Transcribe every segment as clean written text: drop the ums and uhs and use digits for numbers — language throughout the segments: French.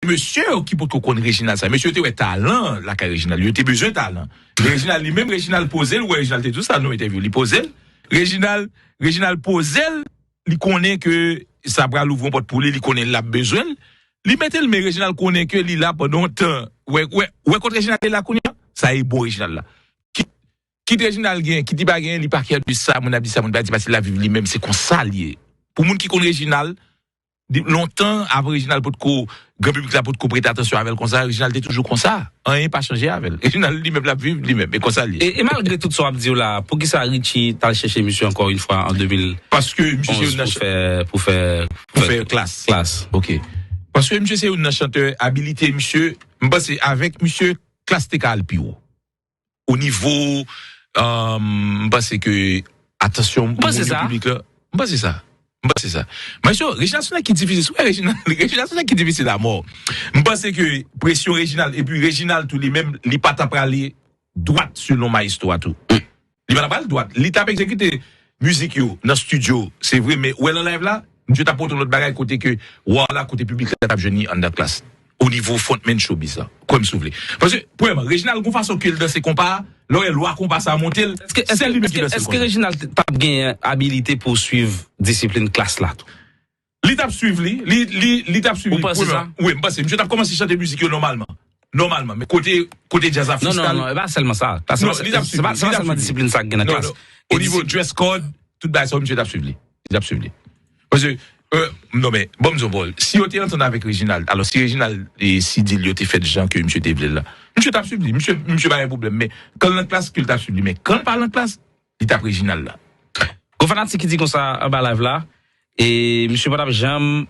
monsieur qui peut connaître Réginal ça. Monsieur était talent la Réginal, il était besoin de talent. Réginal lui-même Réginal posait ou Réginal était tout ça nous interview, il posait. Réginal posait, il connaît que ça va l'ouvrir porte pour lui, il connaît l'a besoin. Il mettait le mais Réginal connaît que il là pendant temps. Ouais quand Réginal est là ça est bon Réginal là. Qui Réginal gagne, qui dit pas gagne, il pas qu'il de ça, mon a dit ça, mon pas dit parce qu'il la vivre lui-même, c'est comme ça lié. Pour monde qui connaît Réginal longtemps avant Réginal pour grand public là pour prêter attention avec comme ça Réginal était toujours comme ça rien pas changé avec Réginal lui-même la vivre lui-même et comme ça et malgré tout ça dit là pour qui ça Richie t'a cherché monsieur encore une fois en 2000 parce que monsieur pour faire classe OK parce que monsieur c'est un chanteur habilité monsieur c'est avec monsieur classe TKL Pio au niveau c'est que attention pour le public là c'est ça. C'est ça. Monsieur, Réginal Sonek qui est difficile. Réginal Sonek qui est difficile à mort. Je pense que pression Réginal, et puis Réginal, tout les mêmes, il pas tapé aller droite selon ma histoire, tout. Il va pas droite. Il tape exécuter musique, dans le studio. C'est vrai, mais où est le live là? Je t'apporte notre bagage côté que, voilà, côté public, là, t'as jeune en la classe. Au niveau frontman showbiz, là. Comme vous voulez. Parce que, premièrement, Réginal, qu'on fasse qu'il dans ses compas, là, il loi compas à monter. Est-ce que Réginal t'a bien habilité pour suivre discipline classe là? L'étape suivre, l'étape suivre. Vous pensez ça? Oui, parce que je t'ai commencé à chanter musique normalement, mais côté jazz freestyle. Non, pas seulement ça. C'est pas seulement discipline ça qui est dans la classe. Au niveau dress code, tout ça, monsieur t'a suivi. Parce que, non, mais, bon, si on était entendu avec Réginal, alors si Réginal et si dit, il a fait des gens que monsieur était là, monsieur t'a suivi, monsieur pas un problème, mais quand la classe, qu'il t'a suivi, mais quand par la classe, il t'a Réginal là. Gouvernement qui dit comme ça, en bas live là, et monsieur Padap Jam,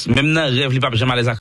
même dans rêve, il pas jamais à l'aise